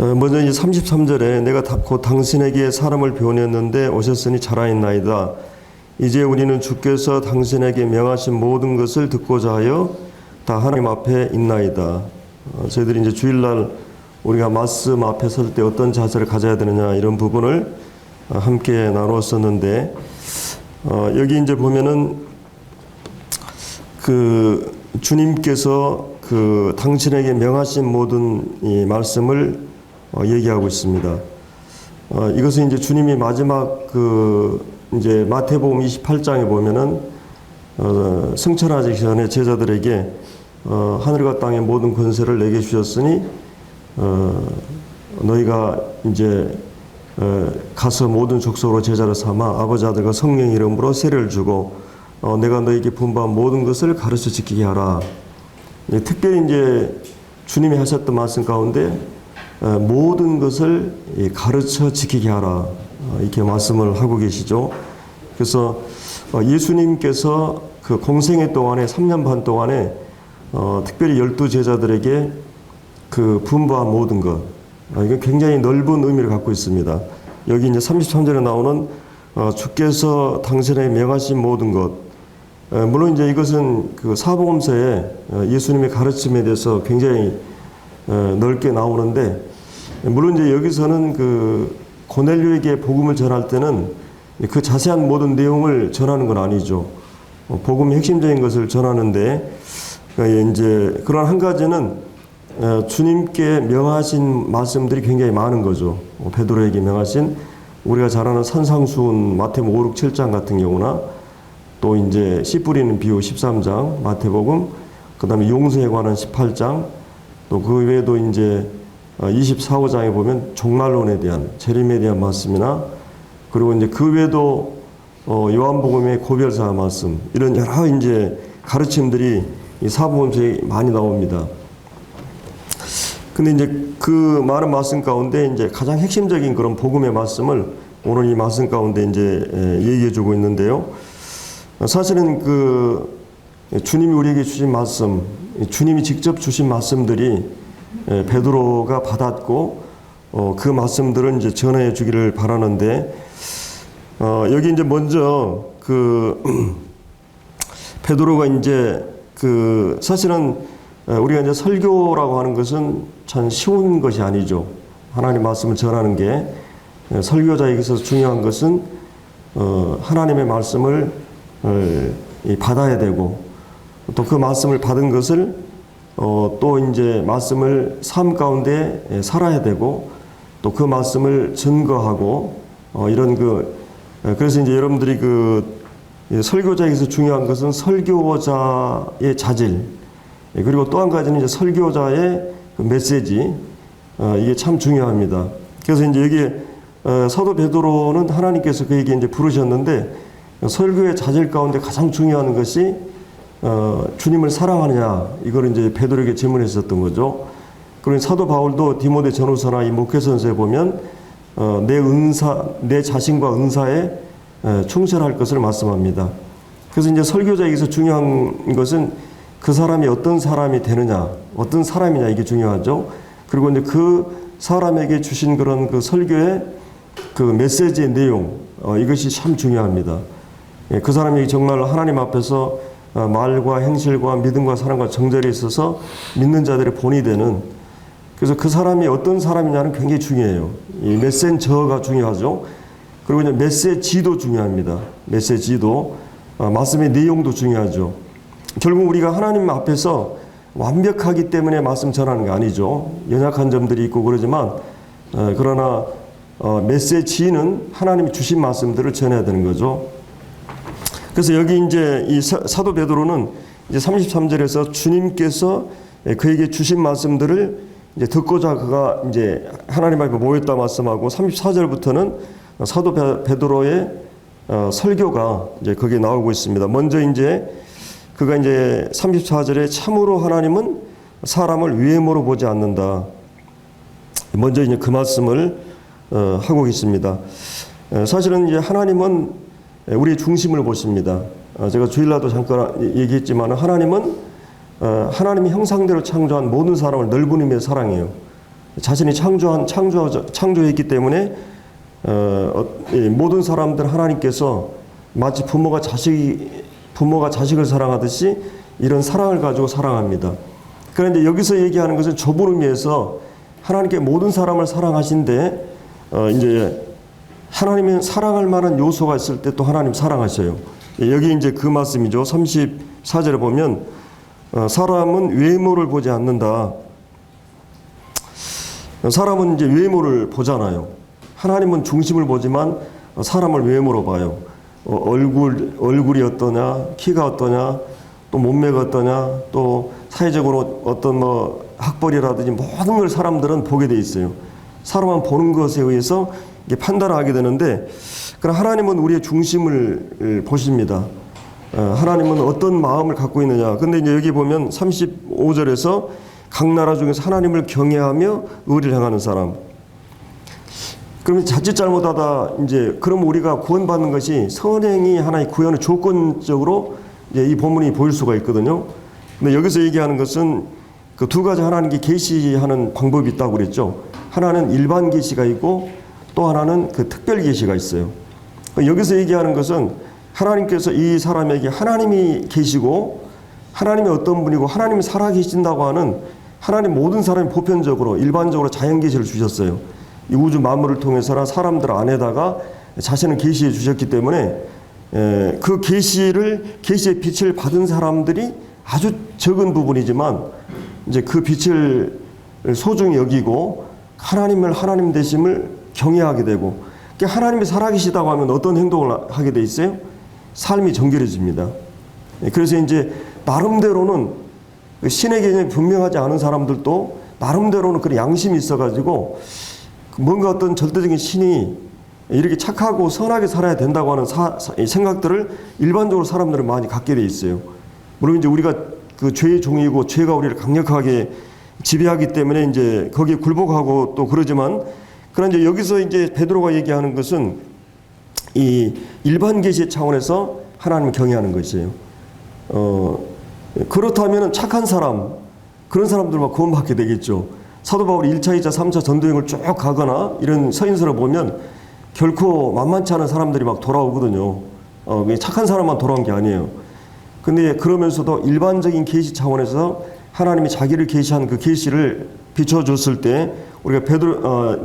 먼저 이제 33절에 내가 곧 당신에게 사람을 보냈는데 오셨으니 잘하였나이다. 이제 우리는 주께서 당신에게 명하신 모든 것을 듣고자 하여 다 하나님 앞에 있나이다. 저희들이 이제 주일날 우리가 말씀 앞에 설 때 어떤 자세를 가져야 되느냐 이런 부분을 함께 나누었었는데, 여기 이제 보면은 그 주님께서 그 당신에게 명하신 모든 이 말씀을 얘기하고 있습니다. 이것은 이제 주님이 마지막 그 이제 마태복음 28장에 보면은 승천하기 전에 제자들에게 하늘과 땅의 모든 권세를 내게 주셨으니 너희가 이제 가서 모든 족속으로 제자를 삼아 아버지 아들과 성령 이름으로 세례를 주고 내가 너희에게 분부한 모든 것을 가르쳐 지키게 하라. 특별히 이제 주님이 하셨던 말씀 가운데 모든 것을 가르쳐 지키게 하라, 이렇게 말씀을 하고 계시죠. 그래서 예수님께서 그 공생애 동안에 3년 반 동안에 특별히 12제자들에게 그 분부한 모든 것, 이게 굉장히 넓은 의미를 갖고 있습니다. 여기 이제 33절에 나오는 주께서 당신에게 명하신 모든 것, 물론 이제 이것은 그 사복음서에 예수님의 가르침에 대해서 굉장히 넓게 나오는데, 물론 이제 여기서는 그 고넬료에게 복음을 전할 때는 그 자세한 모든 내용을 전하는 건 아니죠. 복음의 핵심적인 것을 전하는데, 이제 그런 한 가지는 주님께 명하신 말씀들이 굉장히 많은 거죠. 베드로에게 명하신 우리가 잘 아는 산상수훈 마태복음 5, 6, 7장 같은 경우나, 또 이제 씨 뿌리는 비유 13장 마태복음, 그 다음에 용서에 관한 18장, 또 그 외에도 이제 24, 5장에 보면 종말론에 대한, 재림에 대한 말씀이나, 그리고 이제 그 외에도 요한복음의 고별사 말씀, 이런 여러 이제 가르침들이 이 사복음서에 많이 나옵니다. 근데 이제 그 많은 말씀 가운데 이제 가장 핵심적인 그런 복음의 말씀을 오늘 이 말씀 가운데 이제 얘기해 주고 있는데요. 사실은 그 주님이 우리에게 주신 말씀, 주님이 직접 주신 말씀들이 베드로가 받았고 그 말씀들을 이제 전해 주기를 바라는데, 여기 이제 먼저 그 베드로가 이제 그 사실은 우리가 이제 설교라고 하는 것은 참 쉬운 것이 아니죠. 하나님 말씀을 전하는 게, 설교자에게 있어서 중요한 것은 하나님의 말씀을 받아야 되고, 또 그 말씀을 받은 것을 또 이제 말씀을 삶 가운데 살아야 되고, 또 그 말씀을 증거하고, 이런 그래서 이제 여러분들이 그 설교자에게서 중요한 것은 설교자의 자질, 그리고 또 한 가지는 이제 설교자의 그 메시지, 이게 참 중요합니다. 그래서 이제 여기에 사도 베드로는 하나님께서 그에게 이제 부르셨는데, 설교의 자질 가운데 가장 중요한 것이 주님을 사랑하느냐, 이걸 이제 베드로에게 질문했었던 거죠. 그리고 사도 바울도 디모데 전후서나 이 목회서에 보면 내 자신과 은사에 충실할 것을 말씀합니다. 그래서 이제 설교자에게서 중요한 것은 그 사람이 어떤 사람이 되느냐, 어떤 사람이냐, 이게 중요하죠. 그리고 이제 그 사람에게 주신 그런 그 설교의 그 메시지의 내용, 이것이 참 중요합니다. 그 사람이 정말 하나님 앞에서 말과 행실과 믿음과 사랑과 정절이 있어서 믿는 자들의 본이 되는, 그래서 그 사람이 어떤 사람이냐는 굉장히 중요해요. 이 메시저가 중요하죠. 그리고 이제 메시지도 중요합니다. 메시지도, 말씀의 내용도 중요하죠. 결국 우리가 하나님 앞에서 완벽하기 때문에 말씀 전하는 게 아니죠. 연약한 점들이 있고 그러지만, 그러나 메시지는 하나님이 주신 말씀들을 전해야 되는 거죠. 그래서 여기 이제 이 사도 베드로는 이제 33절에서 주님께서 그에게 주신 말씀들을 이제 듣고자 그가 이제 하나님 앞에 모였다 말씀하고, 34절부터는 사도 베드로의 설교가 이제 거기에 나오고 있습니다. 먼저 이제 그가 이제 34절에 참으로 하나님은 사람을 외모로 보지 않는다. 먼저 이제 그 말씀을 하고 계십니다. 사실은 이제 하나님은 우리의 중심을 보십니다. 제가 주일날도 잠깐 얘기했지만, 하나님은 하나님의 형상대로 창조한 모든 사람을 넓은 의미의 사랑해요. 자신이 창조했기 때문에 모든 사람들 하나님께서 마치 부모가 자식을 사랑하듯이 이런 사랑을 가지고 사랑합니다. 그런데 여기서 얘기하는 것은 좁은 의미에서 하나님께 모든 사람을 사랑하신데 이제 하나님은 사랑할 만한 요소가 있을 때 또 하나님 사랑하셔요. 여기 이제 그 말씀이죠. 34절에 보면 사람은 외모를 보지 않는다. 사람은 이제 외모를 보잖아요. 하나님은 중심을 보지만 사람을 외모로 봐요. 얼굴이 어떠냐, 키가 어떠냐, 또 몸매가 어떠냐, 또 사회적으로 어떤 학벌이라든지 모든 걸 사람들은 보게 돼 있어요. 사람만 보는 것에 의해서 이게 판단을 하게 되는데, 그러나 하나님은 우리의 중심을 보십니다. 하나님은 어떤 마음을 갖고 있느냐. 근데 이제 여기 보면 35절에서 각 나라 중에서 하나님을 경외하며 의를 행하는 사람. 그러면 자칫 잘못하다 이제 그럼 우리가 구원받는 것이 선행이 하나의 구원의 조건적으로 이제 이 본문이 보일 수가 있거든요. 근데 여기서 얘기하는 것은 그 두 가지 하나님께 계시하는 방법이 있다고 그랬죠. 하나는 일반 계시가 있고 또 하나는 그 특별 계시가 있어요. 여기서 얘기하는 것은 하나님께서 이 사람에게 하나님이 계시고 하나님이 어떤 분이고 하나님이 살아 계신다고 하는 하나님 모든 사람이 보편적으로 일반적으로 자연 계시를 주셨어요. 이 우주 만물을 통해서나 사람들 안에다가 자신을 계시해 주셨기 때문에 그 계시의 빛을 받은 사람들이 아주 적은 부분이지만 이제 그 빛을 소중히 여기고 하나님을 하나님 되심을 경외하게 되고, 그러니까 하나님이 살아계시다고 하면 어떤 행동을 하게 돼 있어요? 삶이 정결해집니다. 그래서 이제 나름대로는 신의 개념이 분명하지 않은 사람들도 나름대로는 그런 양심이 있어가지고 뭔가 어떤 절대적인 신이 이렇게 착하고 선하게 살아야 된다고 하는 생각들을 일반적으로 사람들은 많이 갖게 돼 있어요. 물론 이제 우리가 그 죄의 종이고 죄가 우리를 강력하게 지배하기 때문에 이제 거기에 굴복하고 또 그러지만, 그러나 이제 여기서 이제 베드로가 얘기하는 것은 이 일반 계시 차원에서 하나님을 경외하는 것이에요. 그렇다면 착한 사람, 그런 사람들만 구원받게 되겠죠. 사도 바울이 1차, 2차, 3차 전도여행을 쭉 가거나 이런 서인서를 보면 결코 만만치 않은 사람들이 막 돌아오거든요. 착한 사람만 돌아온 게 아니에요. 근데 그러면서도 일반적인 계시 차원에서 하나님이 자기를 계시한 그 계시를 비춰줬을 때 우리가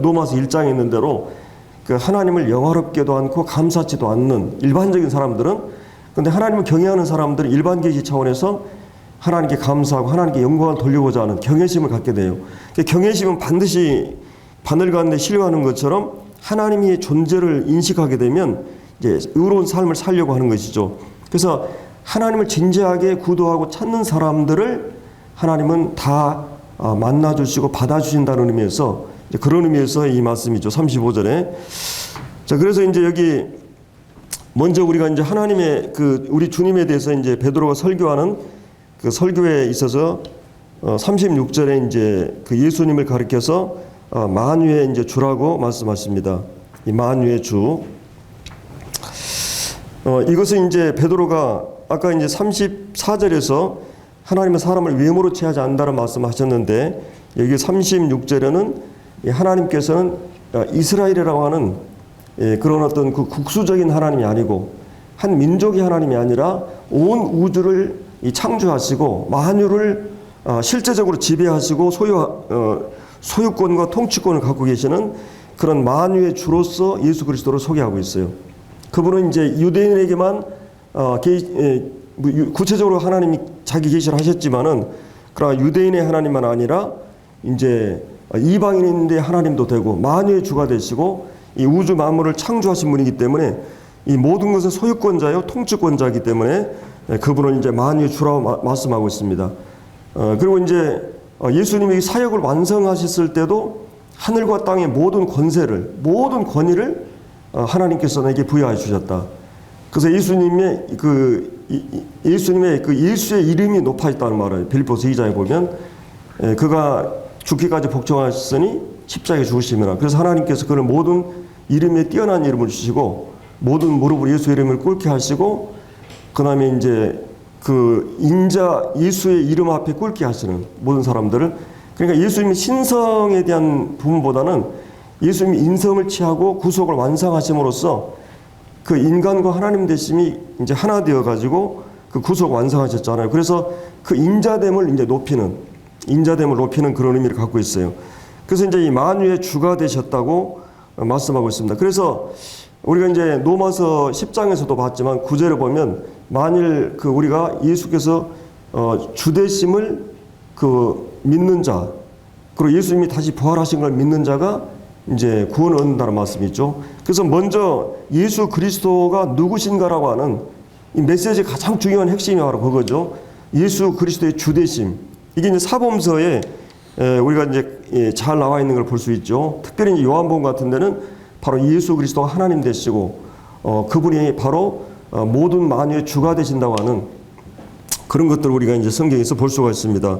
로마서 1장에 있는 대로 그 하나님을 영화롭게도 않고 감사치도 않는 일반적인 사람들은, 근데 하나님을 경외하는 사람들은 일반 계시 차원에서 하나님께 감사하고 하나님께 영광을 돌리고자 하는 경외심을 갖게 돼요. 경외심은 반드시 바늘 가운데 실려가는 것처럼 하나님의 존재를 인식하게 되면 이제 의로운 삶을 살려고 하는 것이죠. 그래서 하나님을 진지하게 구도하고 찾는 사람들을 하나님은 다 만나주시고 받아주신다는 의미에서, 그런 의미에서 이 말씀이죠. 35절에. 자, 그래서 이제 여기 먼저 우리가 이제 하나님의 우리 주님에 대해서 이제 베드로가 설교하는 그 설교에 있어서 36절에 이제 그 예수님을 가리켜서 만유의 이제 주라고 말씀하십니다. 이 만유의 주. 이것은 이제 베드로가 아까 이제 34절에서 하나님은 사람을 외모로 취하지 않는다는 말씀하셨는데, 여기 36절에는 하나님께서는 이스라엘이라고 하는 그런 어떤 그 국수적인 하나님이 아니고 한 민족의 하나님이 아니라 온 우주를 창조하시고 만유를 실제적으로 지배하시고 소유권과 통치권을 갖고 계시는 그런 만유의 주로서 예수 그리스도를 소개하고 있어요. 그분은 이제 유대인에게만 구체적으로 하나님이 자기 계시를 하셨지만은, 그러나 유대인의 하나님만 아니라 이제 이방인인데 하나님도 되고 만유의 주가 되시고 이 우주 만물을 창조하신 분이기 때문에 이 모든 것은 소유권자요 통치권자이기 때문에 그분은 이제 만유의 주라고 말씀하고 있습니다. 그리고 이제 예수님이 사역을 완성하셨을 때도 하늘과 땅의 모든 권세를, 모든 권위를 하나님께서 내게 부여해 주셨다. 그래서 예수님의 예수의 이름이 높아졌다는 말을 빌립보서 2장에 보면, 그가 죽기까지 복종하셨으니 십자가에 죽으심이라. 그래서 하나님께서 그를 모든 이름에 뛰어난 이름을 주시고 모든 무릎을 예수 이름을 꿇게 하시고, 그 다음에 이제 그 인자 예수의 이름 앞에 꿇게 하시는 모든 사람들을 그러니까 예수님의 신성에 대한 부분보다는 예수님이 인성을 취하고 구속을 완성하심으로써 그 인간과 하나님 되심이 이제 하나 되어 가지고 그 구속 완성하셨잖아요. 그래서 그 인자됨을 이제 인자됨을 높이는 그런 의미를 갖고 있어요. 그래서 이제 이 만유의 주가 되셨다고 말씀하고 있습니다. 그래서 우리가 이제 로마서 10장에서도 봤지만 9절에 보면 만일 그 우리가 예수께서 주되심을 그 믿는 자, 그리고 예수님이 다시 부활하신 걸 믿는 자가 이제 구원을 얻는다는 말씀이 있죠. 그래서 먼저 예수 그리스도가 누구신가라고 하는 이 메시지의 가장 중요한 핵심이 바로 그거죠. 예수 그리스도의 주되심. 이게 이제 사복음서에 우리가 이제 잘 나와 있는 걸 볼 수 있죠. 특별히 이제 요한복음 같은 데는 바로 예수 그리스도가 하나님 되시고 그분이 바로 모든 만유의 주가 되신다고 하는 그런 것들을 우리가 이제 성경에서 볼 수가 있습니다.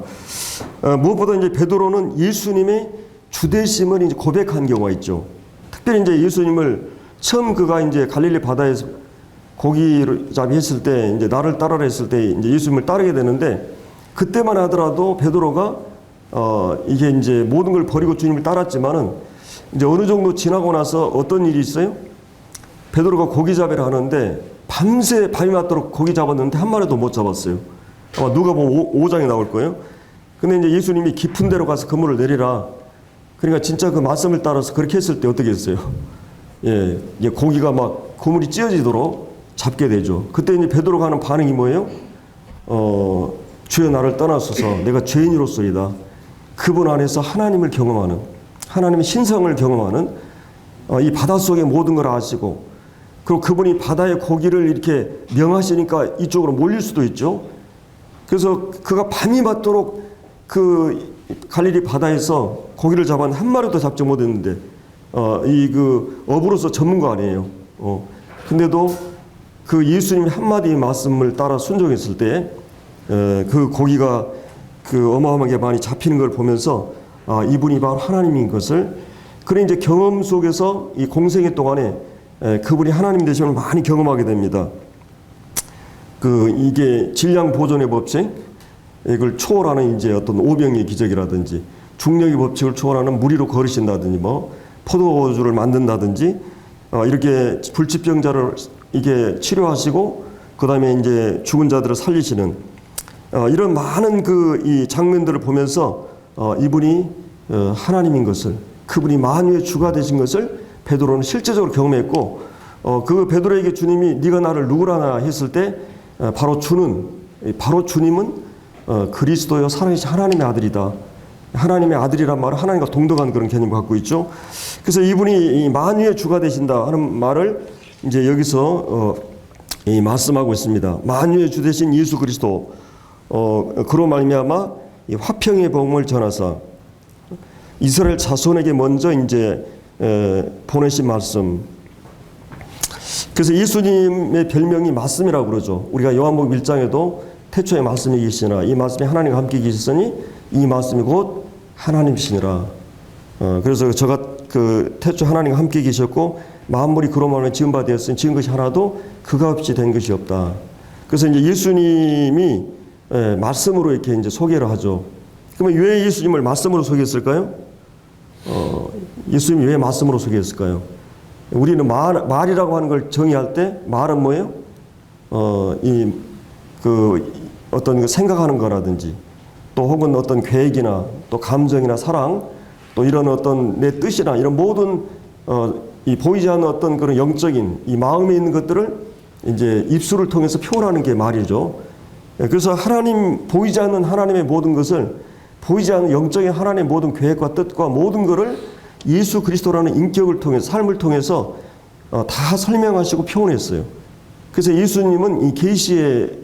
무엇보다 이제 베드로는 예수님의 주되심을 이제 고백한 경우가 있죠. 특별히 이제 예수님을 처음 그가 이제 갈릴리 바다에서 고기를 잡이했을 때 이제 나를 따르라 했을 때 이제 예수님을 따르게 되는데 그때만 하더라도 베드로가 이게 이제 모든 걸 버리고 주님을 따랐지만은 이제 어느 정도 지나고 나서 어떤 일이 있어요? 베드로가 고기 잡이를 하는데 밤새 밤이 맞도록 고기 잡았는데 한 마리도 못 잡았어요. 아마 누가 보면 5장에 나올 거예요. 근데 이제 예수님이 깊은 데로 가서 그물을 내리라. 그러니까 진짜 그 말씀을 따라서 그렇게 했을 때 어떻게 했어요? 예, 이제 고기가 막 그물이 찢어지도록 잡게 되죠. 그때 이제 베드로가 하는 반응이 뭐예요? 주여 나를 떠나소서 내가 죄인으로소이다. 그분 안에서 하나님을 경험하는, 하나님의 신성을 경험하는 이 바닷속의 모든 걸 아시고, 그리고 그분이 바다의 고기를 이렇게 명하시니까 이쪽으로 몰릴 수도 있죠. 그래서 그가 밤이 맞도록 그 갈릴리 바다에서 고기를 잡았는데 한 마리도 잡지 못했는데 이 그 어부로서 전문가 아니에요. 근데도 그 예수님의 한마디 말씀을 따라 순종했을 때 그 고기가 그 어마어마하게 많이 잡히는 걸 보면서 이분이 바로 하나님인 것을, 그런 이제 경험 속에서 이 공생애 동안에 그분이 하나님 되심을 많이 경험하게 됩니다. 그 이게 질량 보존의 법칙, 이걸 초월하는 이제 어떤 오병이의 기적이라든지 중력의 법칙을 초월하는 무리로 걸으신다든지 뭐 포도주를 만든다든지 이렇게 불치병자를 이게 치료하시고 그다음에 이제 죽은 자들을 살리시는 이런 많은 그 이 장면들을 보면서 이분이 하나님인 것을, 그분이 만유의 주가 되신 것을 베드로는 실제적으로 경험했고, 그 베드로에게 주님이 네가 나를 누구라나 했을 때 바로 주님은 그리스도요 살아계신 하나님의 아들이다. 하나님의 아들이란 말은 하나님과 동등한 그런 개념을 갖고 있죠. 그래서 이분이 이 만유의 주가 되신다 하는 말을 이제 여기서 말씀하고 있습니다. 만유의 주 되신 예수 그리스도, 그로 말미암아 이 화평의 복음을 전하사 이스라엘 자손에게 먼저 이제 보내신 말씀. 그래서 예수님의 별명이 말씀이라고 그러죠. 우리가 요한복음 1장에도 태초에 말씀이 계시나 이 말씀이 하나님과 함께 계시더니 이 말씀이 곧 하나님이시니라. 그래서 저가 그 태초 하나님과 함께 계셨고 만물이 그로 말미암아 지은 바 되었으니 지은 것이 하나도 그가 없이 된 것이 없다. 그래서 이제 예수님이 말씀으로 이렇게 이제 소개를 하죠. 그러면 왜 예수님을 말씀으로 소개했을까요? 예수님이 왜 말씀으로 소개했을까요? 우리는 말이라고 하는 걸 정의할 때 말은 뭐예요? 어떤 생각하는 거라든지 또 혹은 어떤 계획이나 또 감정이나 사랑 또 이런 어떤 내 뜻이나 이런 모든 이 보이지 않는 어떤 그런 영적인 이 마음에 있는 것들을 이제 입술을 통해서 표현하는 게 말이죠. 그래서 보이지 않는 하나님의 모든 것을, 보이지 않는 영적인 하나님의 모든 계획과 뜻과 모든 것을 예수 그리스도라는 인격을 통해서, 삶을 통해서 다 설명하시고 표현했어요. 그래서 예수님은 이 계시의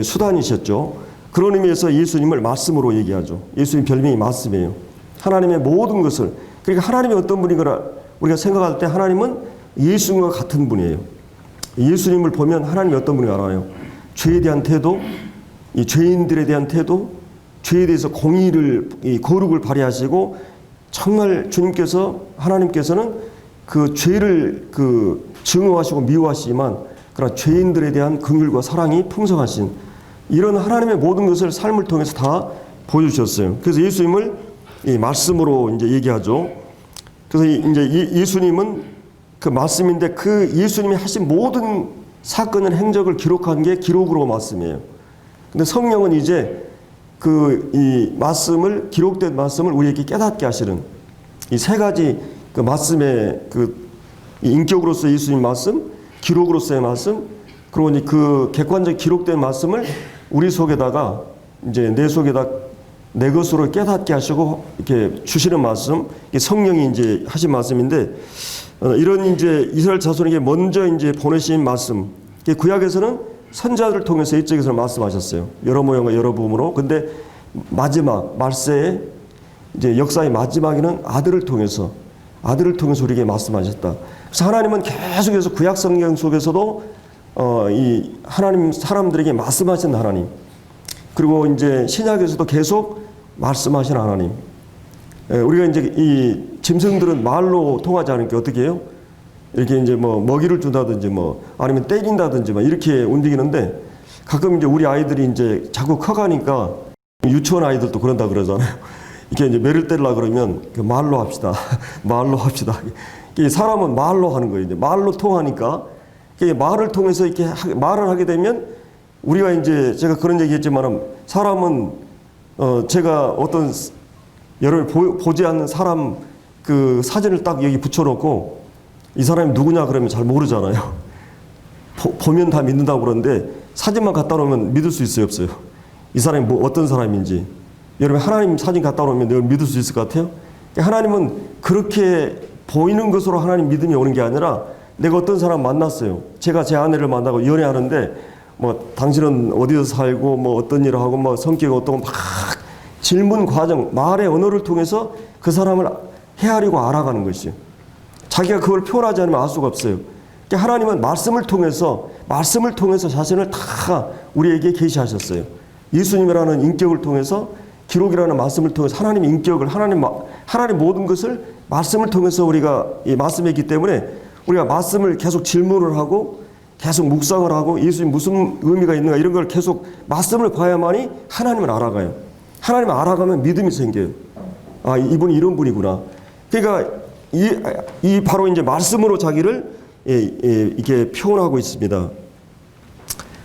수단이셨죠. 그런 의미에서 예수님을 말씀으로 얘기하죠. 예수님 별명이 말씀이에요. 하나님의 모든 것을, 그러니까 하나님이 어떤 분이거나 우리가 생각할 때 하나님은 예수님과 같은 분이에요. 예수님을 보면 하나님이 어떤 분인가 알아요. 죄에 대한 태도, 이 죄인들에 대한 태도, 죄에 대해서 공의를, 이 거룩을 발휘하시고 정말 하나님께서는 그 죄를 증오하시고 미워하시지만 그러나 죄인들에 대한 긍휼과 사랑이 풍성하신 이런 하나님의 모든 것을 삶을 통해서 다 보여주셨어요. 그래서 예수님을 이 말씀으로 이제 얘기하죠. 그래서 이제 예수님은 그 말씀인데 그 예수님이 하신 모든 사건의 행적을 기록한 게 기록으로 말씀이에요. 근데 성령은 이제 이 말씀을, 기록된 말씀을 우리에게 깨닫게 하시는 이 세 가지 그 말씀의 이 인격으로서 예수님 말씀, 기록으로서의 말씀, 그리고 이제 그 객관적 기록된 말씀을 우리 속에다가 이제 내 속에다 내 것으로 깨닫게 하시고 이렇게 주시는 말씀, 이게 성령이 이제 하신 말씀인데, 이런 이제 이스라엘 자손에게 먼저 이제 보내신 말씀, 구약에서는 선자들을 통해서 일찍에서 말씀하셨어요. 여러 모양과 여러 부음으로. 근데 마지막 말세의 이제 역사의 마지막에는 아들을 통해서 우리에게 말씀하셨다. 그래서 하나님은 계속해서 구약 성경 속에서도 이 하나님 사람들에게 말씀하신 하나님, 그리고 이제 신약에서도 계속 말씀하신 하나님. 우리가 이제 이 짐승들은 말로 통하지 않으니까 어떻게 해요? 이렇게 이제 뭐 먹이를 준다든지 뭐 아니면 때린다든지 막 이렇게 움직이는데, 가끔 이제 우리 아이들이 이제 자꾸 커가니까 유치원 아이들도 그런다 그러잖아요. 이렇게 이제 매를 때리려 그러면 말로 합시다. 말로 합시다. 사람은 말로 하는 거예요. 이제 말로 통하니까 말을 통해서 이렇게 말을 하게 되면 우리가 이제 제가 그런 얘기 했지만은 사람은 제가 어떤 여러분 보지 않는 사람 그 사진을 딱 여기 붙여놓고 이 사람이 누구냐 그러면 잘 모르잖아요. 보면 다 믿는다고 그러는데 사진만 갖다 놓으면 믿을 수 있어요, 없어요? 이 사람이 뭐 어떤 사람인지. 여러분 하나님 사진 갖다 놓으면 내가 믿을 수 있을 것 같아요? 하나님은 그렇게 보이는 것으로 하나님 믿음이 오는 게 아니라, 내가 어떤 사람 만났어요. 제가 제 아내를 만나고 연애하는데 뭐 당신은 어디서 살고 뭐 어떤 일을 하고 뭐 성격이 어떻고 막 질문 과정, 말의 언어를 통해서 그 사람을 헤아리고 알아가는 것이에요. 자기가 그걸 표현하지 않으면 알 수가 없어요. 그러니까 하나님은 말씀을 통해서 자신을 다 우리에게 계시하셨어요. 예수님이라는 인격을 통해서, 기록이라는 말씀을 통해서 하나님의 인격을, 하나님 모든 것을 말씀을 통해서 우리가 이 말씀에 있기 때문에 우리가 말씀을 계속 질문을 하고 계속 묵상을 하고 예수님 무슨 의미가 있는가 이런 걸 계속 말씀을 봐야만이 하나님을 알아가요. 하나님을 알아가면 믿음이 생겨요. 아, 이분이 이런 분이구나. 그러니까 이 바로 이제 말씀으로 자기를 이게 표현하고 있습니다.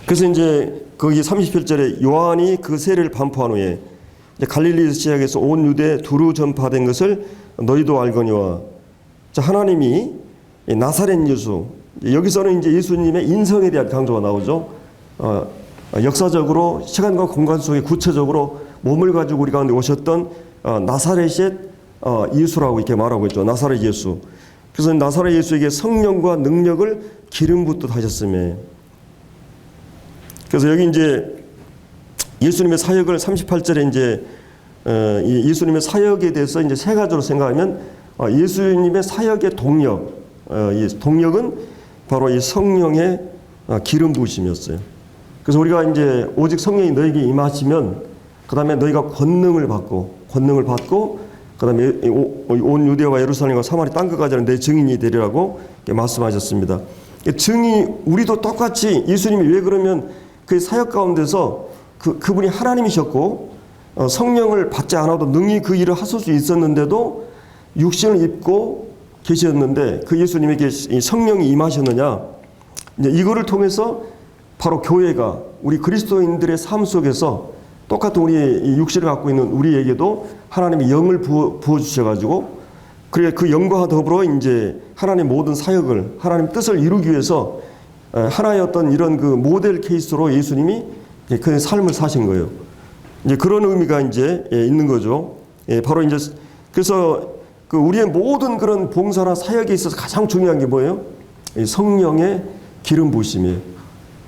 그래서 이제 거기 38절에 요한이 그 세례를 반포한 후에 갈릴리에서 시작해서 온 유대 두루 전파된 것을 너희도 알거니와. 자, 하나님이 나사렛 예수, 여기서는 이제 예수님의 인성에 대한 강조가 나오죠. 역사적으로 시간과 공간 속에 구체적으로 몸을 가지고 우리 가운데 오셨던 나사렛의 예수라고 이렇게 말하고 있죠. 나사렛 예수. 그래서 나사렛 예수에게 성령과 능력을 기름 붓듯 하셨음에. 그래서 여기 이제 예수님의 사역을 38절에 이제 예수님의 사역에 대해서 이제 세 가지로 생각하면 예수님의 사역의 동력, 동력은 바로 이 성령의 기름 부으심이었어요. 그래서 우리가 이제 오직 성령이 너에게 임하시면 그 다음에 너희가 권능을 받고 그 다음에 온 유대와 예루살렘과 사마리 땅끝까지는 내 증인이 되리라고 말씀하셨습니다. 증이 우리도 똑같이 예수님이 왜 그러면 그 사역 가운데서 그분이 하나님이셨고 성령을 받지 않아도 능히 그 일을 하실 수 있었는데도 육신을 입고 계셨는데 그 예수님에게 성령이 임하셨느냐, 이제 이거를 통해서 바로 교회가 우리 그리스도인들의 삶 속에서 똑같은 우리의 육신을 갖고 있는 우리에게도 하나님의 영을 부어 주셔가지고 그래 그 영과 더불어 이제 하나님 모든 사역을 하나님 뜻을 이루기 위해서 하나의 어떤 이런 그 모델 케이스로 예수님이 그 삶을 사신 거예요. 이제 그런 의미가 이제 있는 거죠. 바로 이제 그래서 그 우리의 모든 그런 봉사나 사역에 있어서 가장 중요한 게 뭐예요? 성령의 기름 부으심이에요.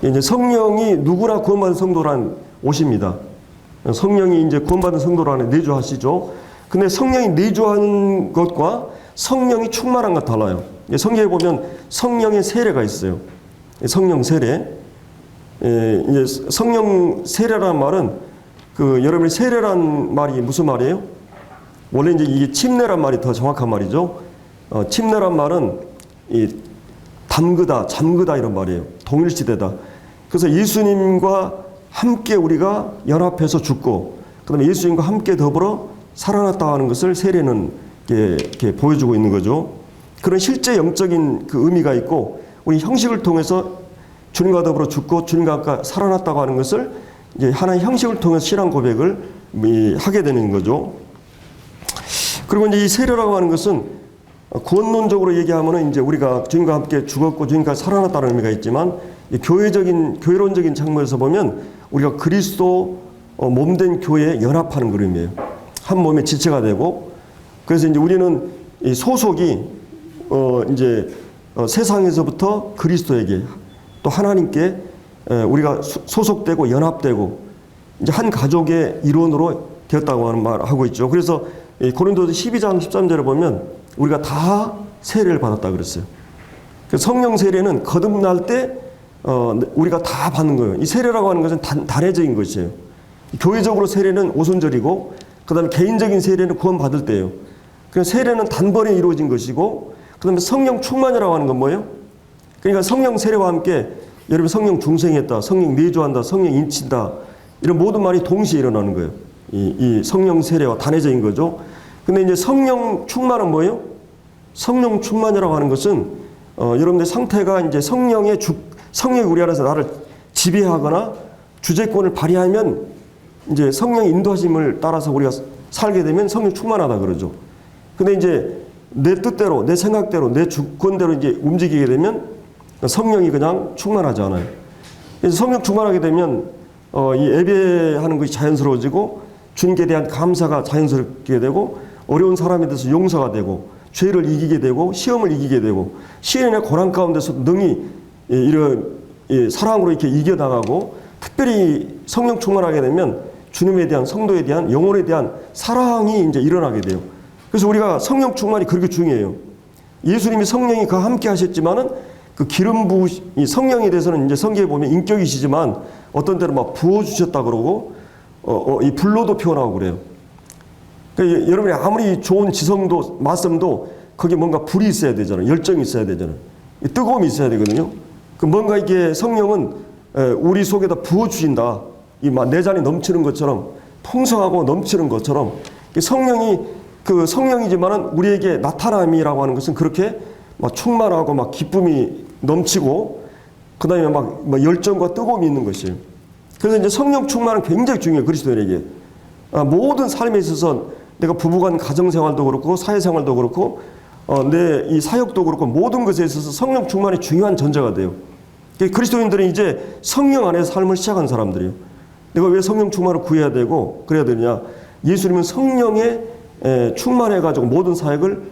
이제 성령이 누구나 구원받은 성도란 오십니다. 성령이 이제 구원받은 성도란에 내주하시죠. 근데 성령이 내주하는 것과 성령이 충만한 것 달라요. 성경에 보면 성령의 세례가 있어요. 성령 세례. 이제 성령 세례라는 말은 여러분이 세례란 말이 무슨 말이에요? 원래 이제 이게 침례란 말이 더 정확한 말이죠. 침례란 말은 잠그다 이런 말이에요. 동일시대다. 그래서 예수님과 함께 우리가 연합해서 죽고, 그 다음에 예수님과 함께 더불어 살아났다 하는 것을 세례는 이렇게 보여주고 있는 거죠. 그런 실제 영적인 그 의미가 있고, 우리 형식을 통해서 주님과 더불어 죽고 주님과 살아났다고 하는 것을 이제 하나의 형식을 통해서 신앙 고백을 하게 되는 거죠. 그리고 이제 이 세례라고 하는 것은 구원론적으로 얘기하면은 이제 우리가 주님과 함께 죽었고 주님과 살아났다는 의미가 있지만, 교회론적인 측면에서 보면 우리가 그리스도 몸된 교회에 연합하는 그런 의미예요. 한 몸의 지체가 되고, 그래서 이제 우리는 이 소속이 세상에서부터 그리스도에게 또 하나님께 우리가 소속되고 연합되고 이제 한 가족의 일원으로 되었다고 하는 말 하고 있죠. 그래서 고린도서 12장 13절에 보면 우리가 다 세례를 받았다 그랬어요. 성령 세례는 거듭날 때 우리가 다 받는 거예요. 이 세례라고 하는 것은 단회적인 것이에요. 교회적으로 세례는 오순절이고, 그 다음에 개인적인 세례는 구원받을 때예요. 그래서 세례는 단번에 이루어진 것이고, 그 다음에 성령 충만이라고 하는 건 뭐예요? 그러니까 성령 세례와 함께 여러분 성령 중생했다, 성령 내주한다, 성령 인친다, 이런 모든 말이 동시에 일어나는 거예요. 이 성령 세례와 단회적인 거죠. 근데 이제 성령 충만은 뭐예요? 성령 충만이라고 하는 것은 여러분들 상태가 이제 성령이 우리 안에서 나를 지배하거나 주재권을 발휘하면 이제 성령의 인도하심을 따라서 우리가 살게 되면 성령 충만하다 그러죠. 근데 이제 내 뜻대로, 내 생각대로, 내 주권대로 이제 움직이게 되면 성령이 그냥 충만하지 않아요. 그래서 성령 충만하게 되면 이 예배하는 것이 자연스러워지고, 주님께 대한 감사가 자연스럽게 되고, 어려운 사람에 대해서 용서가 되고, 죄를 이기게 되고, 시험을 이기게 되고, 시련의 고난 가운데서 능히 이런 사랑으로 이렇게 이겨나가고, 특별히 성령 충만하게 되면 주님에 대한, 성도에 대한, 영혼에 대한 사랑이 이제 일어나게 돼요. 그래서 우리가 성령 충만이 그렇게 중요해요. 예수님이 성령이 그와 함께 하셨지만은 그 기름 부으, 이 성령에 대해서는 이제 성경에 보면 인격이시지만 어떤 때는 막 부어주셨다 그러고, 이 불로도 표현하고 그래요. 그러니까 여러분이 아무리 좋은 지성도, 말씀도 거기에 뭔가 불이 있어야 되잖아요. 열정이 있어야 되잖아요. 뜨거움이 있어야 되거든요. 그 뭔가 이게 성령은 우리 속에다 부어주신다. 이 막 내 잔이 넘치는 것처럼, 풍성하고 넘치는 것처럼, 성령이지만은 우리에게 나타남이라고 하는 것은 그렇게 막 충만하고 막 기쁨이 넘치고, 그 다음에 막 열정과 뜨거움이 있는 것이에요. 그래서 이제 성령 충만은 굉장히 중요해요. 그리스도인에게. 모든 삶에 있어서 내가 부부간 가정생활도 그렇고, 사회생활도 그렇고, 내 이 사역도 그렇고, 모든 것에 있어서 성령 충만이 중요한 전제가 돼요. 그리스도인들은 이제 성령 안에서 삶을 시작한 사람들이에요. 내가 왜 성령 충만을 구해야 되고 그래야 되느냐? 예수님은 성령에 충만해가지고 모든 사역을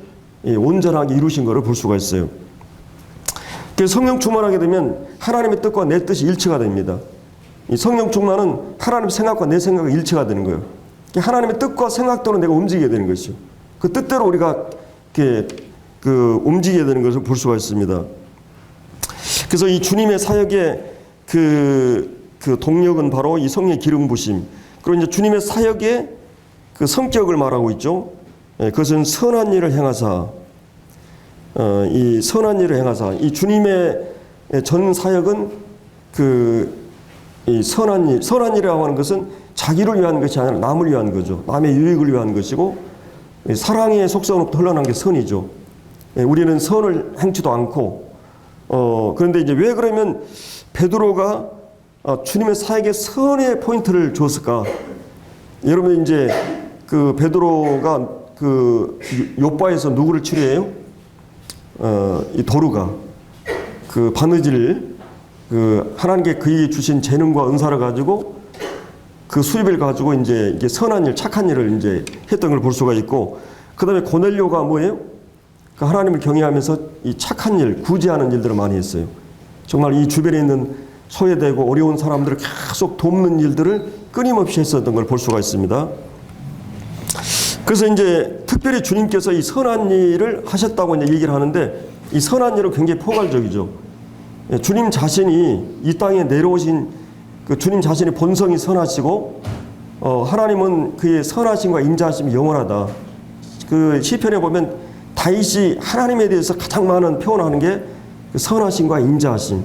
온전하게 이루신 것을 볼 수가 있어요. 그래서 성령 충만하게 되면 하나님의 뜻과 내 뜻이 일치가 됩니다. 이 성령 충만은 하나님의 생각과 내 생각이 일치가 되는 거예요. 하나님의 뜻과 생각대로 내가 움직이게 되는 것이죠. 그 뜻대로 우리가 이렇게 움직이게 되는 것을 볼 수가 있습니다. 그래서 이 주님의 사역의 그 동력은 바로 이 성령의 기름 부심, 그리고 이제 주님의 사역의 그 성격을 말하고 있죠. 그것은 선한 일을 행하사, 이 선한 일을 행하사, 이 주님의 전 사역은 이 선한 일이라고 하는 것은 자기를 위한 것이 아니라 남을 위한 거죠. 남의 유익을 위한 것이고, 사랑의 속성으로부터 흘러난 게 선이죠. 우리는 선을 행치도 않고, 그런데 이제 왜 그러면 베드로가 주님의 사역에 선의 포인트를 줬을까? 여러분 이제 그 베드로가 그 요바에서 누구를 치료해요? 이 도루가 그 바느질, 그 하나님께 그에게 주신 재능과 은사를 가지고 그 수입을 가지고 이제 이게 선한 일, 착한 일을 이제 했던 걸 볼 수가 있고, 그 다음에 고넬료가 뭐예요? 그 하나님을 경외하면서 이 착한 일, 구제하는 일들을 많이 했어요. 정말 이 주변에 있는 소외되고 어려운 사람들을 계속 돕는 일들을 끊임없이 했었던 걸 볼 수가 있습니다. 그래서 이제 특별히 주님께서 이 선한 일을 하셨다고 이제 얘기를 하는데, 이 선한 일은 굉장히 포괄적이죠. 주님 자신이 이 땅에 내려오신 그 주님 자신의 본성이 선하시고, 하나님은 그의 선하심과 인자하심이 영원하다. 그 시편에 보면 다윗이 하나님에 대해서 가장 많은 표현하는 게 그 선하심과 인자하심.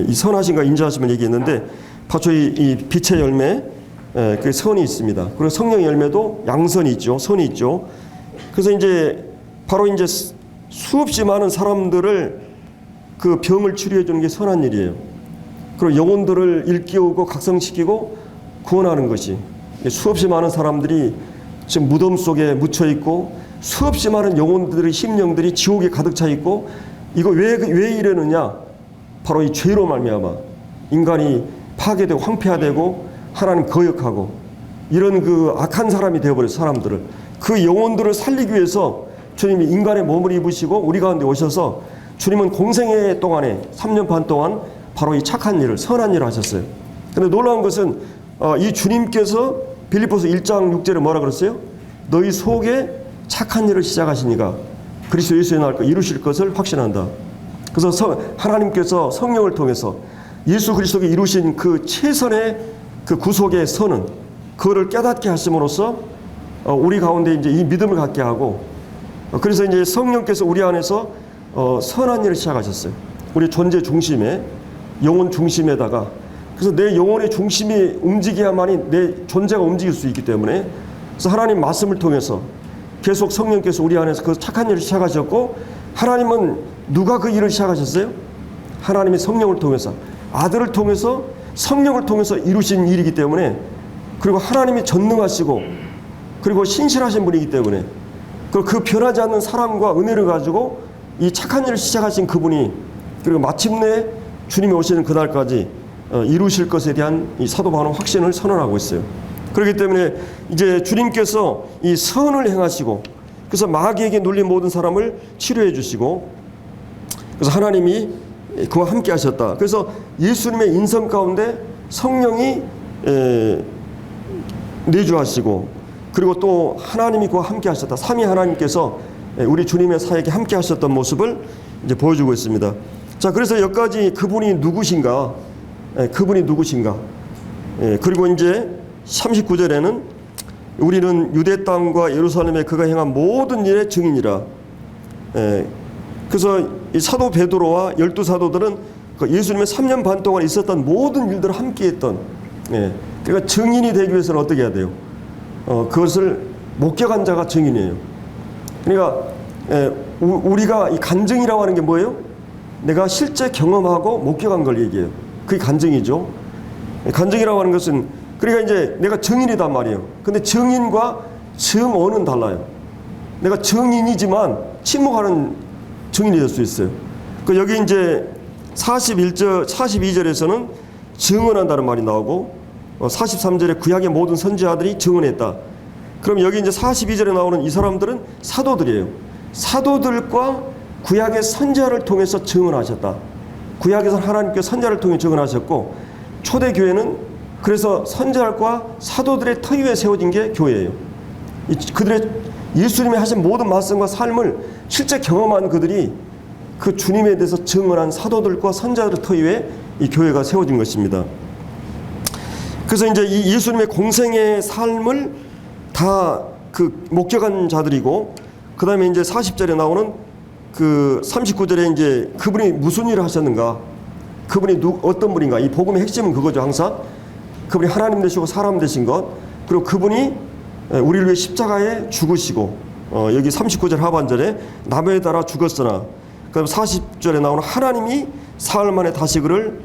이 선하심과 인자하심을 얘기했는데, 바로 이 빛의 열매, 그 선이 있습니다. 그리고 성령 열매도 양선이 있죠. 선이 있죠. 그래서 이제 바로 이제 수없이 많은 사람들을 그 병을 치료해 주는 게 선한 일이에요. 그리고 영혼들을 일깨우고 각성시키고 구원하는 것이, 수없이 많은 사람들이 지금 무덤 속에 묻혀 있고 수없이 많은 영혼들의 심령들이 지옥에 가득 차 있고, 이거 왜 이러느냐? 바로 이 죄로 말미암아 인간이 파괴되고 황폐화되고 하나님 거역하고 이런 그 악한 사람이 되어버려서 사람들을, 그 영혼들을 살리기 위해서 주님이 인간의 몸을 입으시고 우리 가운데 오셔서 주님은 공생애 동안에 3년 반 동안 바로 이 착한 일을, 선한 일을 하셨어요. 그런데 놀라운 것은 이 주님께서 빌립보서 1장 6절에 뭐라 그랬어요? 너희 속에 착한 일을 시작하시니까 그리스도 예수의 날 거 이루실 것을 확신한다. 그래서 하나님께서 성령을 통해서 예수 그리스도가 이루신 그 최선의 그 구속의 선은, 그거를 깨닫게 하심으로써 우리 가운데 이제 이 믿음을 갖게 하고, 그래서 이제 성령께서 우리 안에서 선한 일을 시작하셨어요. 우리 존재 중심에, 영혼 중심에다가. 그래서 내 영혼의 중심이 움직여야만이 내 존재가 움직일 수 있기 때문에, 그래서 하나님 말씀을 통해서 계속 성령께서 우리 안에서 그 착한 일을 시작하셨고, 하나님은 누가 그 일을 시작하셨어요? 하나님의 성령을 통해서, 아들을 통해서, 성령을 통해서 이루신 일이기 때문에, 그리고 하나님이 전능하시고 그리고 신실하신 분이기 때문에, 그리고 그 변하지 않는 사랑과 은혜를 가지고 이 착한 일을 시작하신 그분이, 그리고 마침내 주님이 오시는 그날까지 이루실 것에 대한 이 사도 바울은 확신을 선언하고 있어요. 그렇기 때문에 이제 주님께서 이 선을 행하시고, 그래서 마귀에게 눌린 모든 사람을 치료해 주시고, 그래서 하나님이 그와 함께 하셨다. 그래서 예수님의 인성 가운데 성령이 내주하시고, 그리고 또 하나님이 그와 함께 하셨다. 삼위 하나님께서 우리 주님의 사역에 함께 하셨던 모습을 이제 보여주고 있습니다. 자, 그래서 여기까지 그분이 누구신가? 그분이 누구신가? 그리고 이제 39절에는 우리는 유대 땅과 예루살렘에 그가 행한 모든 일의 증인이라. 그래서 이 사도 베드로와 12사도들은 예수님의 3년 반 동안 있었던 모든 일들을 함께 했던, 그러니까 증인이 되기 위해서는 어떻게 해야 돼요? 그것을 목격한 자가 증인이에요. 그러니까 우리가 이 간증이라고 하는 게 뭐예요? 내가 실제 경험하고 목격한 걸 얘기해요. 그게 간증이죠. 간증이라고 하는 것은, 그러니까 이제 내가 증인이단 말이에요. 근데 증인과 증언은 달라요. 내가 증인이지만 침묵하는 증인이 될 수 있어요. 그 여기 이제 42절에서는 증언한다는 말이 나오고, 43절에 구약의 모든 선지자들이 증언했다. 그럼 여기 이제 42절에 나오는 이 사람들은 사도들이에요. 사도들과 구약의 선지자를 통해서 증언하셨다. 구약에서 하나님께서 선지자를 통해 증언하셨고, 초대교회는 그래서 선지자과 사도들의 터 위에 세워진 게 교회예요. 그들의 예수님이 하신 모든 말씀과 삶을 실제 경험한 그들이 그 주님에 대해서 증언한 사도들과 선지자들의 터 위에 이 교회가 세워진 것입니다. 그래서 이제 이 예수님의 공생의 삶을 다 그 목격한 자들이고, 그 다음에 이제 40절에 나오는 그 39절에 이제 그분이 무슨 일을 하셨는가, 그분이 어떤 분인가, 이 복음의 핵심은 그거죠. 항상 그분이 하나님 되시고 사람 되신 것, 그리고 그분이 우리를 위해 십자가에 죽으시고, 여기 39절 하반절에 나무에 달아 죽었으나, 그다음 40절에 나오는 하나님이 사흘 만에 다시 그를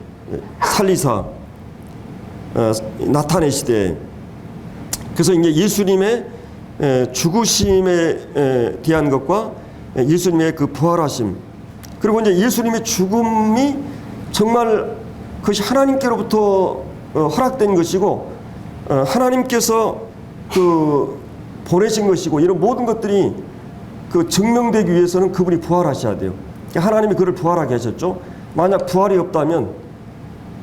살리사 나타내시되, 그래서 이제 예수님의 죽으심에 대한 것과 예수님의 그 부활하심, 그리고 이제 예수님의 죽음이 정말 그것이 하나님께로부터 허락된 것이고, 하나님께서 그 보내신 것이고, 이런 모든 것들이 그 증명되기 위해서는 그분이 부활하셔야 돼요. 하나님이 그를 부활하게 하셨죠. 만약 부활이 없다면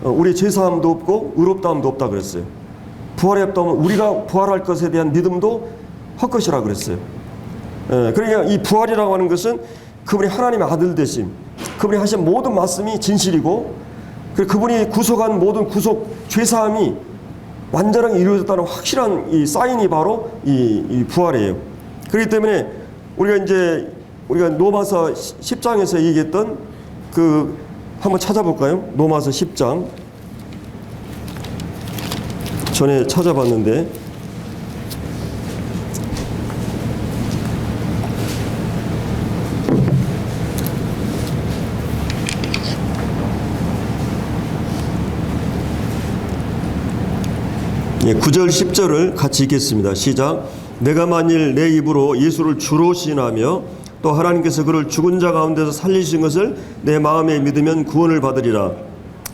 우리 제사함도 없고 의롭다함도 없다 그랬어요. 부활이 없다면 우리가 부활할 것에 대한 믿음도 헛것이라 그랬어요. 그러니까 이 부활이라고 하는 것은 그분이 하나님의 아들 되심, 그분이 하신 모든 말씀이 진실이고, 그분이 구속한 모든 구속 죄사함이 완전하게 이루어졌다는 확실한 이 사인이 바로 이 부활이에요. 그렇기 때문에 우리가 로마서 10장에서 얘기했던 한번 찾아볼까요? 로마서 10장 전에 찾아봤는데 예, 9절 10절을 같이 읽겠습니다. 시작. 내가 만일 내 입으로 예수를 주로 시인하며 또 하나님께서 그를 죽은 자 가운데서 살리신 것을 내 마음에 믿으면 구원을 받으리라.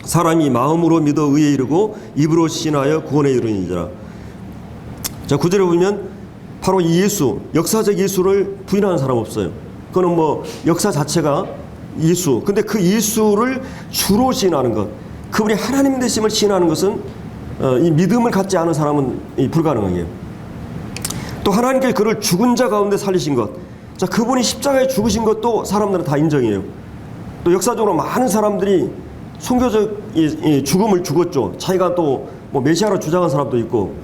사람이 마음으로 믿어 의에 이르고 입으로 시인하여 구원에 이르니라. 자, 9절에 보면 바로 이 예수, 역사적 예수를 부인하는 사람 없어요. 그거는 뭐 역사 자체가 예수. 근데 그 예수를 주로 시인하는 것, 그분이 하나님 되심을 시인하는 것은 이 믿음을 갖지 않은 사람은 불가능해요. 또 하나님께 그를 죽은 자 가운데 살리신 것, 자, 그분이 십자가에 죽으신 것도 사람들은 다 인정해요. 또 역사적으로 많은 사람들이 순교적 죽음을 죽었죠. 자기가 또 뭐 메시아로 주장한 사람도 있고.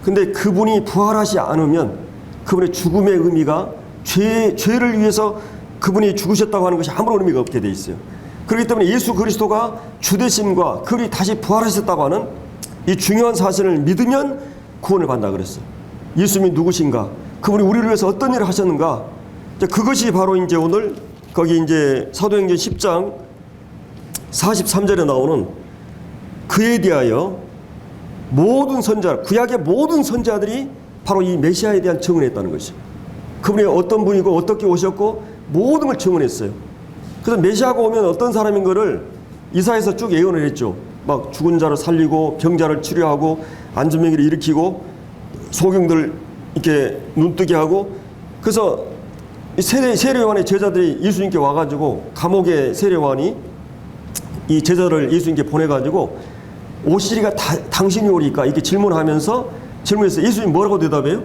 근데 그분이 부활하지 않으면 그분의 죽음의 의미가 죄를 위해서 그분이 죽으셨다고 하는 것이 아무런 의미가 없게 돼 있어요. 그렇기 때문에 예수 그리스도가 주되심과 그분이 다시 부활하셨다고 하는 이 중요한 사실을 믿으면 구원을 받는다 그랬어요. 예수님이 누구신가? 그분이 우리를 위해서 어떤 일을 하셨는가? 그것이 바로 이제 오늘 거기 이제 사도행전 10장 43절에 나오는 그에 대하여 모든 선지자, 구약의 모든 선지자들이 바로 이 메시아에 대한 증언을 했다는 것이죠. 그분이 어떤 분이고 어떻게 오셨고 모든 걸 증언했어요. 그래서 메시아가 오면 어떤 사람인 거를 이사야서 쭉 예언을 했죠. 막 죽은 자를 살리고 병자를 치료하고 안전병기를 일으키고 소경들 이렇게 눈뜨게 하고. 그래서 세례요한의 제자들이 예수님께 와가지고 감옥의 세례요한이 이 제자를 예수님께 보내가지고 오시리가 당신이 오리까 이렇게 질문하면서 질문해서 예수님 뭐라고 대답해요?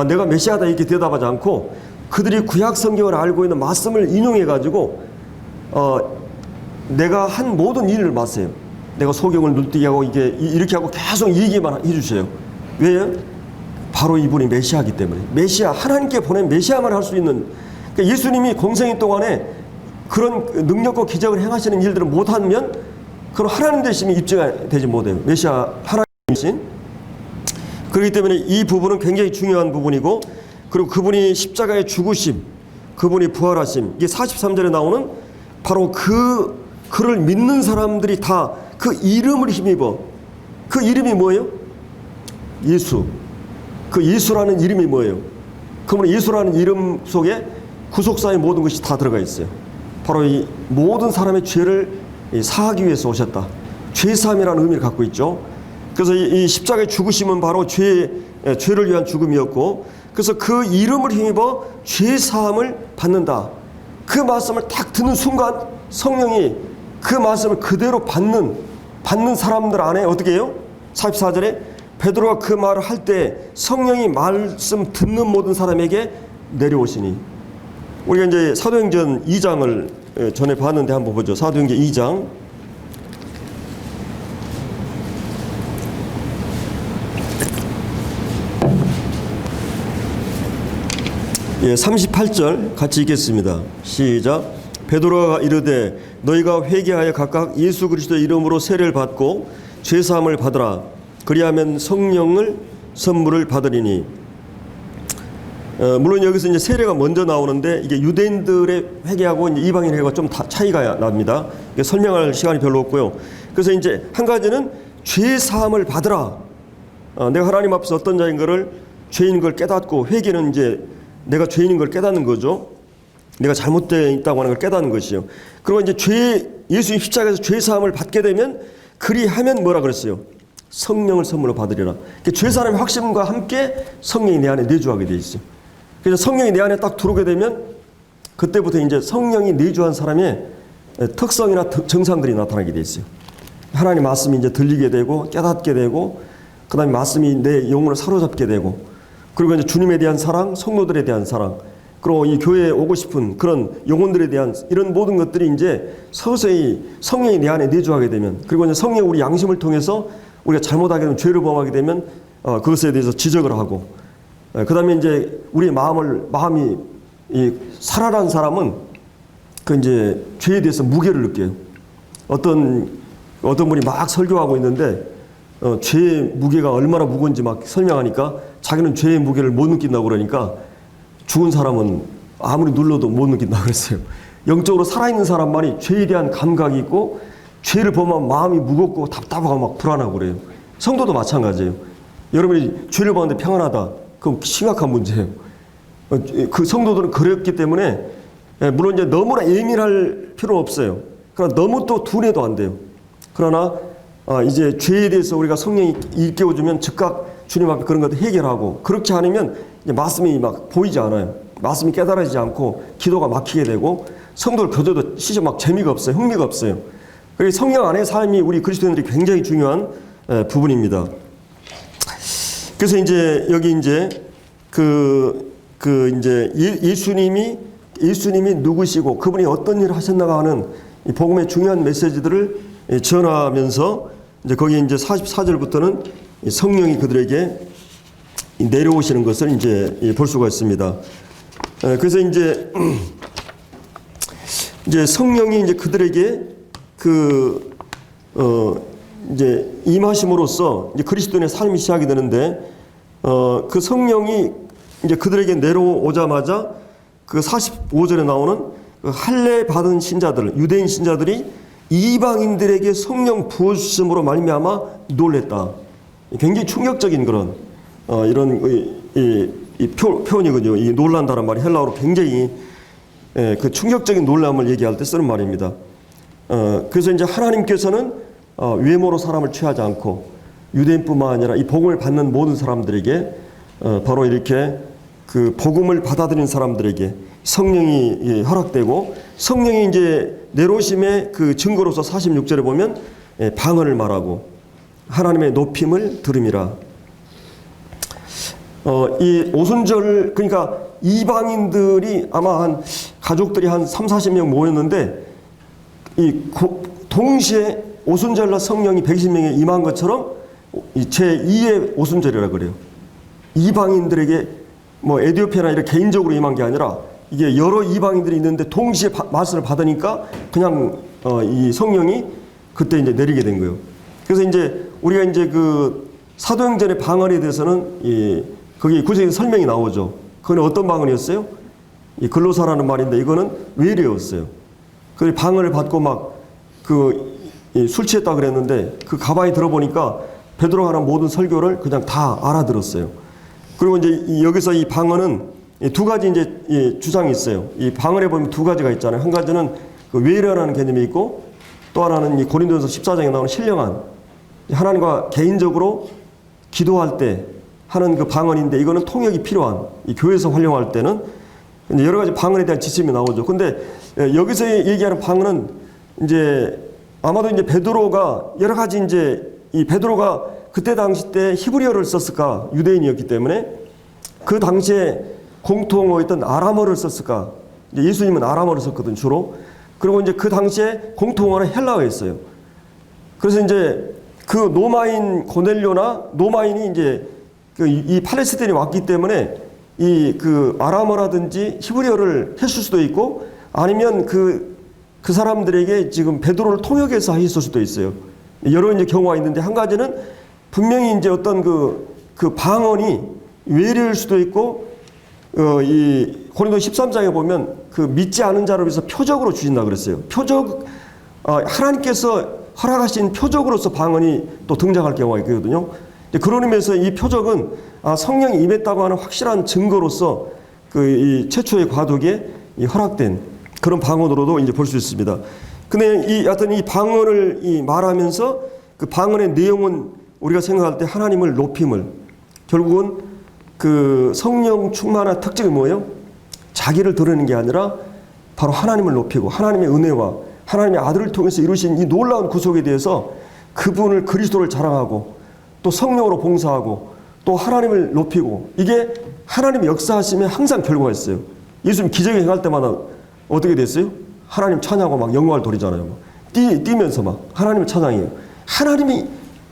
내가 메시아다 이렇게 대답하지 않고 그들이 구약 성경을 알고 있는 말씀을 인용해가지고 내가 한 모든 일을 말씀해요. 내가 소경을 눈뜨게 하고 이렇게 하고 계속 얘기만 해주세요. 왜요? 바로 이분이 메시아이기 때문에. 메시아, 하나님께 보낸 메시아만 할 수 있는. 그러니까 예수님이 공생애 동안에 그런 능력과 기적을 행하시는 일들을 못하면 그럼 하나님 되심이 입증되지 못해요. 메시아 하나님이신. 그렇기 때문에 이 부분은 굉장히 중요한 부분이고, 그리고 그분이 십자가에 죽으심, 그분이 부활하심, 이게 43절에 나오는 바로 그를 믿는 사람들이 다 그 이름을 힘입어. 그 이름이 뭐예요? 예수. 그 예수라는 이름이 뭐예요? 그러면 예수라는 이름 속에 구속사의 모든 것이 다 들어가 있어요. 바로 이 모든 사람의 죄를 사하기 위해서 오셨다. 죄사함이라는 의미를 갖고 있죠. 그래서 이 십자가의 죽으심은 바로 죄를 위한 죽음이었고, 그래서 그 이름을 힘입어 죄사함을 받는다. 그 말씀을 딱 듣는 순간 성령이 그 말씀을 그대로 받는 사람들 안에 어떻게 해요? 44절에 베드로가 그 말을 할 때 성령이 말씀 듣는 모든 사람에게 내려오시니. 우리가 이제 사도행전 2장을 전에 봤는데 한번 보죠. 사도행전 2장. 예, 38절 같이 읽겠습니다. 시작. 베드로가 이르되 너희가 회개하여 각각 예수 그리스도의 이름으로 세례를 받고 죄사함을 받으라. 그리하면 성령을 선물을 받으리니. 물론 여기서 이제 세례가 먼저 나오는데 이게 유대인들의 회개하고 이제 이방인 회개가 좀 차이가 납니다. 이게 설명할 시간이 별로 없고요. 그래서 이제 한 가지는 죄사함을 받으라. 내가 하나님 앞에서 어떤 자인 것을 죄인 걸 깨닫고, 회개는 이제 내가 죄인인 걸 깨닫는 거죠. 내가 잘못되어 있다고 하는 걸 깨닫는 것이요. 그리고 이제 예수님 십자가에서 죄사함을 받게 되면 그리하면 뭐라 그랬어요? 성령을 선물로 받으리라. 죄사함의 확신과 함께 성령이 내 안에 내주하게 돼 있어요. 그래서 성령이 내 안에 딱 들어오게 되면 그때부터 이제 성령이 내주한 사람의 특성이나 정상들이 나타나게 돼 있어요. 하나님 말씀이 이제 들리게 되고 깨닫게 되고, 그 다음에 말씀이 내 영혼을 사로잡게 되고, 그리고 이제 주님에 대한 사랑, 성도들에 대한 사랑, 그리고 이 교회에 오고 싶은 그런 영혼들에 대한 이런 모든 것들이 이제 서서히 성령이 내 안에 내주하게 되면, 그리고 이제 성령이 우리 양심을 통해서 우리가 잘못하게 되면, 죄를 범하게 되면 그것에 대해서 지적을 하고, 그 다음에 이제 우리의 마음이 살아난 사람은 그 이제 죄에 대해서 무게를 느껴요. 어떤 분이 막 설교하고 있는데 죄의 무게가 얼마나 무거운지 막 설명하니까 자기는 죄의 무게를 못 느낀다고 그러니까 죽은 사람은 아무리 눌러도 못 느낀다고 그랬어요. 영적으로 살아있는 사람만이 죄에 대한 감각이 있고 죄를 보면 마음이 무겁고 답답하고 막 불안하고 그래요. 성도도 마찬가지예요. 여러분이 죄를 보는데 평안하다. 그럼 심각한 문제예요. 그 성도들은 그랬기 때문에 물론 이제 너무나 예민할 필요는 없어요. 그러나 너무 또 둔해도 안 돼요. 그러나 이제 죄에 대해서 우리가 성령이 일깨워주면 즉각 주님 앞에 그런 것도 해결하고 그렇지 않으면 이제 말씀이 막 보이지 않아요. 말씀이 깨달아지지 않고 기도가 막히게 되고 성도를 교제도 시저 막 재미가 없어요. 흥미가 없어요. 그래서 성령 안의 삶이 우리 그리스도인들이 굉장히 중요한 부분입니다. 그래서 이제 여기 이제 이제 예수님이 누구시고 그분이 어떤 일을 하셨나가 하는 이 복음의 중요한 메시지들을 전하면서 이제 거기 이제 44절부터는 성령이 그들에게 내려오시는 것을 이제 볼 수가 있습니다. 그래서 이제 성령이 이제 그들에게 이제 임하심으로써 이제 그리스도인의 삶이 시작이 되는데 그 성령이 이제 그들에게 내려오자마자 그 45절에 나오는 그 할례 받은 신자들, 유대인 신자들이 이방인들에게 성령 부어주심으로 말미암아 놀랬다. 굉장히 충격적인 그런 이런 표현이거든요. 이 놀란다는 말이 헬라어로 굉장히 그 충격적인 놀람을 얘기할 때 쓰는 말입니다. 그래서 이제 하나님께서는 외모로 사람을 취하지 않고 유대인뿐만 아니라 이 복음을 받는 모든 사람들에게 바로 이렇게 그 복음을 받아들인 사람들에게 성령이 허락되고 성령이 이제 내려오심의 그 증거로서 46절에 보면 방언을 말하고 하나님의 높임을 들음이라. 이 오순절 그러니까 이방인들이 아마 가족들이 한 30-40명 모였는데 동시에 오순절날 성령이 120명에 임한 것처럼 제2의 오순절이라 그래요. 이방인들에게 뭐 에티오피아나 이렇게 개인적으로 임한 게 아니라 이게 여러 이방인들이 있는데 동시에 말씀을 받으니까 그냥 이 성령이 그때 이제 내리게 된 거예요. 그래서 이제 우리가 이제 그 사도행전의 방언에 대해서는 거기 구체적인 설명이 나오죠. 그건 어떤 방언이었어요? 이 글로사라는 말인데 이거는 외래였어요. 그 방언을 받고 막 술 취했다 그랬는데 그 가만히 들어보니까 베드로가 하는 모든 설교를 그냥 다 알아들었어요. 그리고 이제 여기서 이 방언은 두 가지 이제 주장이 있어요. 이 방언에 보면 두 가지가 있잖아요. 한 가지는 그 외래라는 개념이 있고 또 하나는 이 고린도전서 14장에 나오는 신령한 하나님과 개인적으로 기도할 때 하는 그 방언인데 이거는 통역이 필요한 이 교회에서 활용할 때는 여러 가지 방언에 대한 지침이 나오죠. 근데 여기서 얘기하는 방언은 이제 아마도 이제 베드로가 여러 가지 이제 이 베드로가 그때 당시 때 히브리어를 썼을까 유대인이었기 때문에 그 당시에 공통어였던 아람어를 썼을까 이제 예수님은 아람어를 썼거든 주로. 그리고 이제 그 당시에 공통어는 헬라어였어요. 그래서 이제 그 노마인 고넬료나 노마인이 이제 이 팔레스타인이 왔기 때문에 이 그 아람어라든지 히브리어를 했을 수도 있고 아니면 그 사람들에게 지금 베드로를 통역해서 하셨을 수도 있어요. 여러 이제 경우가 있는데 한 가지는 분명히 이제 어떤 그 방언이 외래일 수도 있고 이 고린도 13장에 보면 그 믿지 않은 자를 위해서 표적으로 주신다 그랬어요. 표적 하나님께서 허락하신 표적으로서 방언이 또 등장할 경우가 있거든요. 그런 의미에서 이 표적은 성령이 임했다고 하는 확실한 증거로서 이 최초의 과도기에 허락된 그런 방언으로도 이제 볼 수 있습니다. 근데 하여튼 이 방언을 말하면서 그 방언의 내용은 우리가 생각할 때 하나님을 높임을 결국은 그 성령 충만한 특징이 뭐예요? 자기를 드러내는 게 아니라 바로 하나님을 높이고 하나님의 은혜와 하나님의 아들을 통해서 이루신 이 놀라운 구속에 대해서 그분을 그리스도를 자랑하고 또 성령으로 봉사하고 또 하나님을 높이고 이게 하나님의 역사하심에 항상 결과가 있어요. 예수님 기적을 행할 때마다 어떻게 됐어요? 하나님 찬양하고 막 영광을 돌리잖아요. 뛰면서 막 하나님을 찬양해요.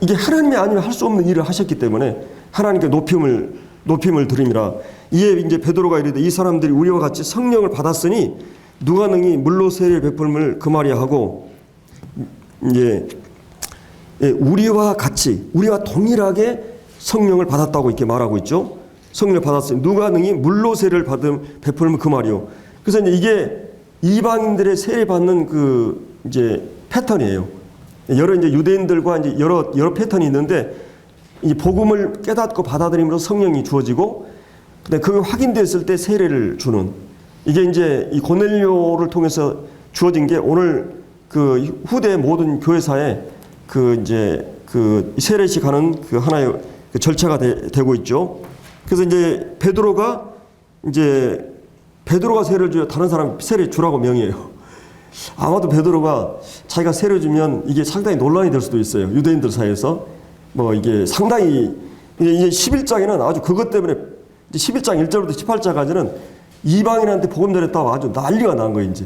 이게 하나님이 아니면 할 수 없는 일을 하셨기 때문에 하나님께 높임을 드림이라. 이에 이제 베드로가 이르되 이 사람들이 우리와 같이 성령을 받았으니 누가 능히 물로 세례 베풀음을 금하리 하고 이제 우리와 같이, 우리와 동일하게 성령을 받았다고 이렇게 말하고 있죠. 성령을 받았으니 누가 능히 물로 세례를 베풀면 그 말이요. 그래서 이제 이게 이방인들의 세례 받는 그 이제 패턴이에요. 여러 이제 유대인들과 이제 여러 패턴이 있는데 이 복음을 깨닫고 받아들임으로 성령이 주어지고 그다음에 그게 확인됐을 때 세례를 주는 이게 이제 이 고넬료를 통해서 주어진 게 오늘 그 후대 모든 교회사에 그 이제 그 세례식 하는 그 하나의 그 절차가 되고 있죠. 그래서 이제 베드로가 세례를 줘야 다른 사람 세례 주라고 명해요. 아마도 베드로가 자기가 세례 주면 이게 상당히 논란이 될 수도 있어요. 유대인들 사이에서 뭐 이게 상당히 이제 11장에는 아주 그것 때문에 11장 1절부터 18장까지는 이방인한테 복음 전했다고 아주 난리가 난 거예요. 이제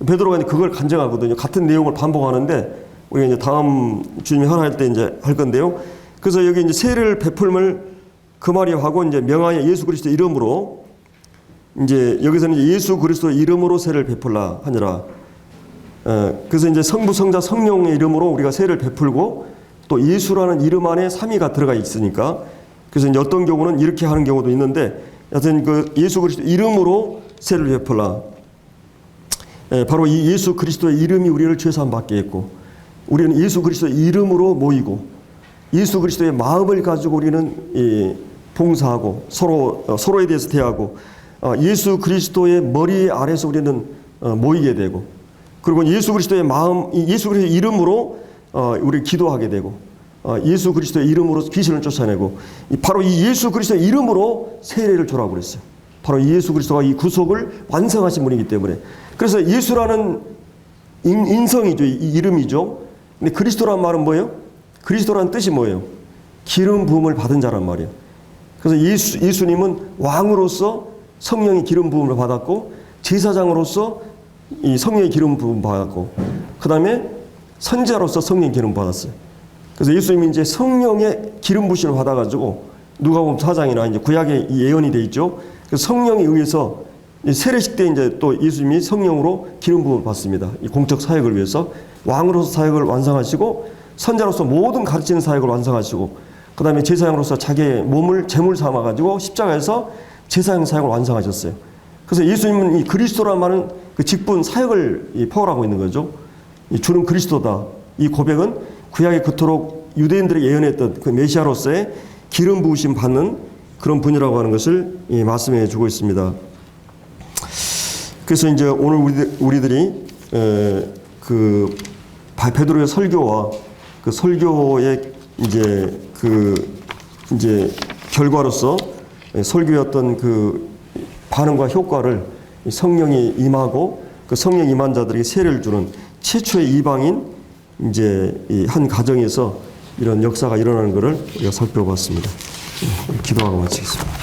베드로가 이제 그걸 간증하거든요. 같은 내용을 반복하는데 우리가 이제 다음 주님이 하나할 때 이제 할 건데요. 그래서 여기 이제 세례를 베풀을 그 말이 하고 이제 명하여 예수 그리스도 이름으로 이제 여기서는 이제 예수 그리스도 이름으로 세례를 베풀라 하니라. 그래서 이제 성부 성자 성령의 이름으로 우리가 세례를 베풀고 또 예수라는 이름 안에 삼위가 들어가 있으니까 그래서 이제 어떤 경우는 이렇게 하는 경우도 있는데 여하튼 그 예수 그리스도 이름으로 세례를 베풀라. 바로 이 예수 그리스도의 이름이 우리를 죄사함 받게 했고 우리는 예수 그리스도의 이름으로 모이고 예수 그리스도의 마음을 가지고 우리는 봉사하고 서로에 대해서 대하고 예수 그리스도의 머리 아래서 우리는 모이게 되고 그리고 예수 그리스도의 마음, 예수 그리스도의 이름으로 우리 기도하게 되고 예수 그리스도의 이름으로 귀신을 쫓아내고 바로 이 예수 그리스도의 이름으로 세례를 주라고 그랬어요. 바로 예수 그리스도가 이 구속을 완성하신 분이기 때문에 그래서 예수라는 인성이죠. 이 이름이죠. 근데 그리스도란 말은 뭐예요? 그리스도라는 뜻이 뭐예요? 기름 부음을 받은 자란 말이에요. 그래서 예수님은 왕으로서 성령의 기름 부음을 받았고 제사장으로서 이 성령의 기름 부음 받았고 그 다음에 선지자로서 성령의 기름 받았어요. 그래서 예수님이 이제 성령의 기름 부심을 받아가지고 누가복음 4장이나 이제 구약에 예언이 돼 있죠. 그래서 성령에 의해서 세례식 때 이제 또 예수님이 성령으로 기름 부음을 받습니다. 이 공적 사역을 위해서 왕으로서 사역을 완성하시고 선자로서 모든 가르치는 사역을 완성하시고 그 다음에 제사장으로서 자기의 몸을 제물 삼아가지고 십자가에서 제사장 사역을 완성하셨어요. 그래서 예수님은 이 그리스도란 말은 그 직분 사역을 포괄하고 있는 거죠. 이 주는 그리스도다. 이 고백은 구약에 그토록 유대인들이 예언했던 그 메시아로서의 기름 부으심 받는 그런 분이라고 하는 것을 말씀해 주고 있습니다. 그래서 이제 오늘 우리들이 그 베드로의 설교와 그 설교의 이제 결과로서 설교였던 그 반응과 효과를 성령이 임하고 그 성령 임한 자들에게 세례를 주는 최초의 이방인 이제 이 한 가정에서 이런 역사가 일어나는 것을 우리가 살펴봤습니다. 기도하고 마치겠습니다.